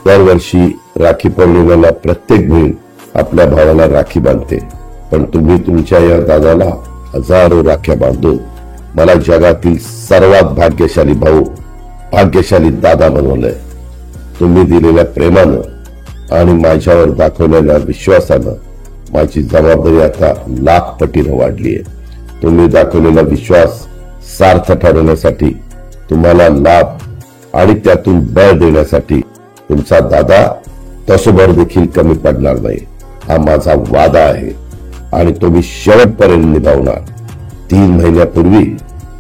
दरवर्षी राखी पौर्णिमेला प्रत्येक बहीण आपल्या भावाला राखी बांधते, पण तुम्ही तुमच्या या दादाला हजारो राख्या बांधून मला जगातील सर्वात भाग्यशाली भाऊ, भाग्यशाली दादा बनवलंय. तुम्ही दिलेल्या प्रेमानं आणि माझ्यावर दाखवलेल्या विश्वासानं माझी जबाबदारी आता लाख पटीनं वाढली आहे. तुम्ही दाखवलेला विश्वास सार्थ ठरवण्यासाठी, तुम्हाला लाभ आणि त्यातून बळ देण्यासाठी तुमचा दादा तसोभर देखील कमी पडणार नाही, हा माझा वादा आहे आणि तो मी शेवटपर्यंत निभावणार. 3 महिन्यापूर्वी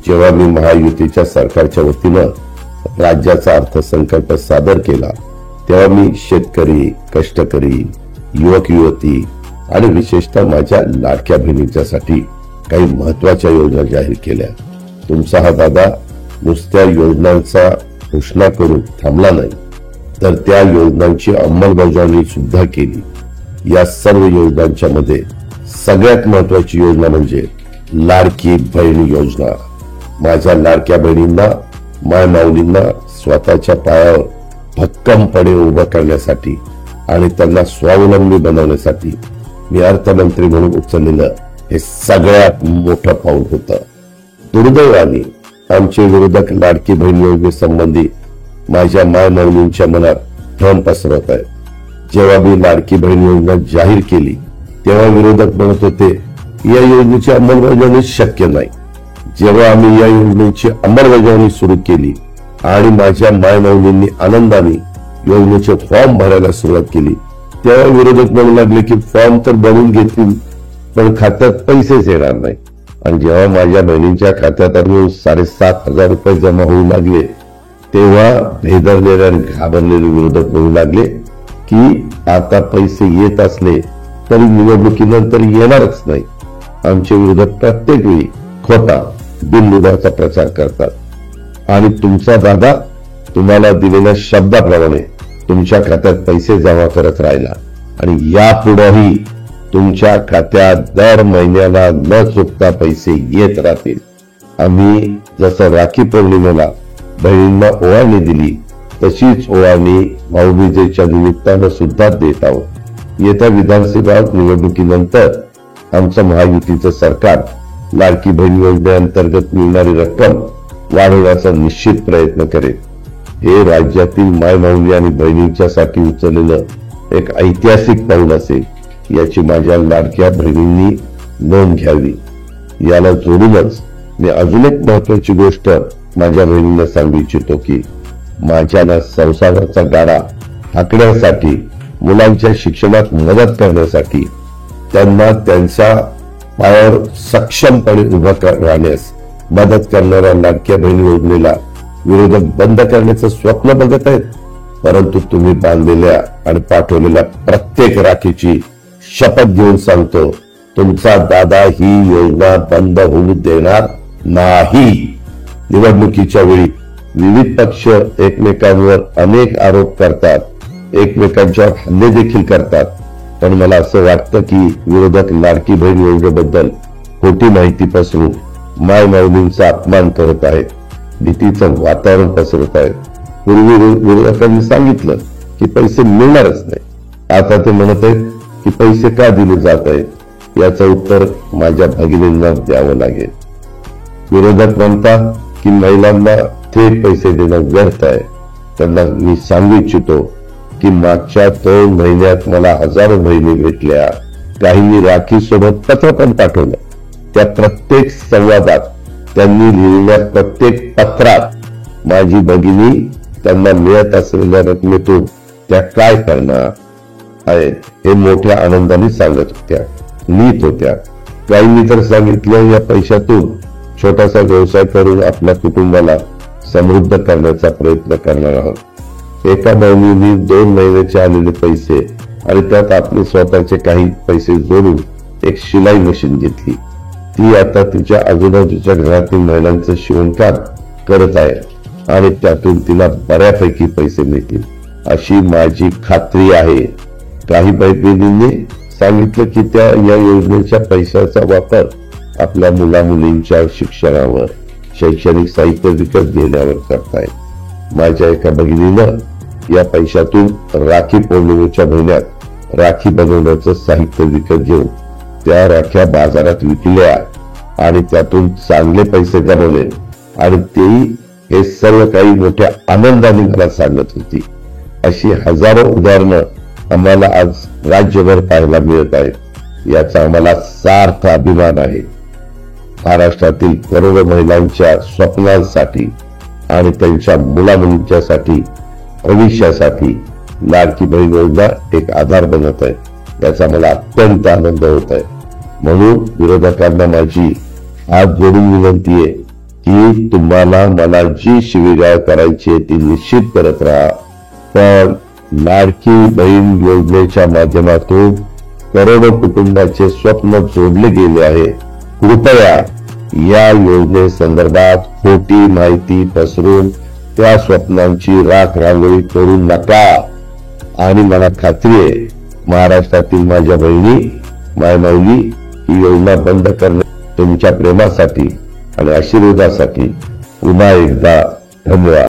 जेव्हा मी महायुतीच्या सरकारच्या वतीनं राज्याचा अर्थसंकल्प सादर केला, तेव्हा मी शेतकरी, कष्टकरी, युवक युवती आणि विशेषतः माझ्या लाडक्या बहिणींच्यासाठी काही महत्वाच्या योजना जाहीर केल्या. तुमचा हा दादा नुसत्या योजनांचा घोषणा करून थांबला नाही, तर त्या योजनांची अंमलबजावणी सुद्धा केली. या सर्व योजनांच्या मध्ये सगळ्यात महत्वाची योजना म्हणजे लाडकी बहीण योजना. माझ्या लाडक्या बहिणींना, मायमाऊलींना स्वतःच्या पायावर भक्कमपणे उभं करण्यासाठी आणि त्यांना स्वावलंबी बनवण्यासाठी मी अर्थमंत्री म्हणून उचललेलं हे सगळ्यात मोठं पाऊल होतं. दुर्दैवाने आमचे विरोधक लाडकी बहीण योजनेसंबंधी माझ्या मायमाऊलींच्या मनात भ्रम पसरवत आहेत. जेव्हा मी लाडकी बहीण योजना जाहीर केली तेव्हा विरोधक म्हणत होते या योजनेची अंमलबजावणी शक्य नाही. जेव्हा आम्ही या योजनेची अंमलबजावणी सुरू केली आणि माझ्या मायमाऊलींनी आनंदाने योजनेचे फॉर्म भरायला सुरुवात केली, तेव्हा विरोधक म्हणू लागले की फॉर्म तर बनवून घेतील पण खात्यात पैसेच येणार नाही. आणि जेव्हा माझ्या बहिणींच्या खात्यात 7,500 रुपये जमा होऊ लागले, तेव्हा भेदरलेले आणि घाबरलेले विरोधक म्हणू लागले की आता पैसे येत असले तरी निवडणुकीनंतर येणारच नाही. आमचे विरोधक प्रत्येक वेळी खोटा बिनबुडाचा प्रचार करतात आणि तुमचा दादा तुम्हाला दिलेल्या शब्दाप्रमाणे तुमच्या खात्यात पैसे जमा करत राहिला आणि यापुढेही तुमच्या खात्यात दर महिन्याला न चुकता पैसे येत राहतील. आम्ही जसं राखी पौर्णिमेला बहिणींना ओवाळणी दिली तशीच ओवाळणी भाऊबीजेच्या निमित्तानं सुद्धा देत आहोत. येत्या विधानसभा निवडणुकीनंतर आमचं महायुतीचं सरकार लाडकी बहीण योजनेअंतर्गत मिळणारी रक्कम वाढवण्याचा निश्चित प्रयत्न करेल. हे राज्यातील मायमाऊली आणि बहिणींच्यासाठी उचललेलं एक ऐतिहासिक पाऊल असेल, याची माझ्या लाडक्या बहिणींनी नोंद घ्यावी. याला जोडूनच मी अजून एक महत्वाची गोष्ट माझ्या बहिणींना सांगू इच्छितो की माझ्या संसाराचा गाडा हाकण्यासाठी, मुलांच्या शिक्षणात मदत करण्यासाठी, त्यांना त्यांच्या पायावर सक्षमपणे उभं राहण्यास मदत करणाऱ्या लाडक्या बहीण योजनेला विरोधक बंद करण्याचं स्वप्न बघत आहेत. परंतु तुम्ही बांधलेल्या आणि पाठवलेल्या प्रत्येक राखीची शपथ घेऊन सांगतो, तुमचा दादा ही योजना बंद होऊ देणार नाही. निवडणुकीच्या वेळी विविध पक्ष एकमेकांवर अनेक आरोप करतात, एकमेकांच्यावर हल्ले देखील करतात, पण मला असं वाटतं की विरोधक लाडकी बहीण योजनेबद्दल खोटी माहिती पसरून मायमाऊलींचा अपमान करत आहेत, भीतीचं वातावरण पसरत आहेत. पूर्वी विरोधकांनी सांगितलं की पैसे मिळणारच नाही, आता ते म्हणत आहेत की पैसे का दिले जात आहेत. याचं उत्तर माझ्या भगिनींना द्यावं लागेल. विरोधक म्हणतात की महिलांना थेट पैसे देणं व्यर्थ आहे. त्यांना मी सांगू इच्छितो की मागच्या 2 महिन्यात मला हजारो बहिणी भेटल्या. काहींनी राखी सोबत पत्र पण पाठवलं. त्या प्रत्येक संवादात, त्यांनी लिहिलेल्या प्रत्येक पत्रात माझी भगिनी त्यांना मिळत असलेल्या रकमेतून त्या काय करणार आहेत हे मोठ्या आनंदाने सांगत होत्या, लिहित होत्या. काहींनी तर सांगितलं या पैशातून छोटासा व्यवसाय करून आपल्या कुटुंबाला समृद्ध करण्याचा प्रयत्न करणार आहोत. एका बहिणीने 2 महिन्याचे आलेले पैसे आणि त्यात आपले स्वतःचे काही पैसे जोडून एक शिलाई मशीन घेतली. ती आता तिच्या आजूबाजूच्या घरातील महिलांचं शिवणकाम करत आहे आणि त्यातून तिला बऱ्यापैकी पैसे मिळतील अशी माझी खात्री आहे. काही बहिणींनी सांगितलं की त्या या योजनेच्या पैशाचा वापर आपल्या मुलामुलींच्या शिक्षणावर, शैक्षणिक साहित्य विकत घेण्यावर करतायत. माझ्या एका भगिनीनं या पैशातून राखी पौर्णिमेच्या महिन्यात राखी बनवण्याचं साहित्य विकत घेऊन त्या राख्या बाजारात विकल्या आणि त्यातून चांगले पैसे कमवले आणि तेही हे सर्व काही मोठ्या आनंदाने मला सांगत होती. अशी हजारो उदाहरणं आम्हाला आज राज्यभर पाहायला मिळत आहेत. याचा आम्हाला सार्थ अभिमान आहे. महाराष्ट्रातील करोडो महिलांच्या स्वप्नांसाठी आणि त्यांच्या मुलामुलींच्यासाठी भविष्यासाठी लाडकी बहीण योजना एक आधार बनत आहे. याचा मला अत्यंत आनंद होत आहे. म्हणून विरोधकांना माझी हात जोडून विनंती आहे की तुम्हाला मला जी शिवीगाळ करायची आहे ती निश्चित करत राहा, पण लाडकी बहीण योजनेच्या माध्यमातून करोडो कुटुंबाचे स्वप्न जोडले गेले आहे. कृपया या योजनेसंदर्भात खोटी माहिती पसरून त्या स्वप्नांची राख रांगोळी करू नका. आणि मला खात्री आहे महाराष्ट्रातील माझ्या बहिणी मायमाऊली ही योजना बंद करणे तुमच्या प्रेमासाठी आणि आशीर्वादासाठी पुन्हा एकदा धन्यवाद.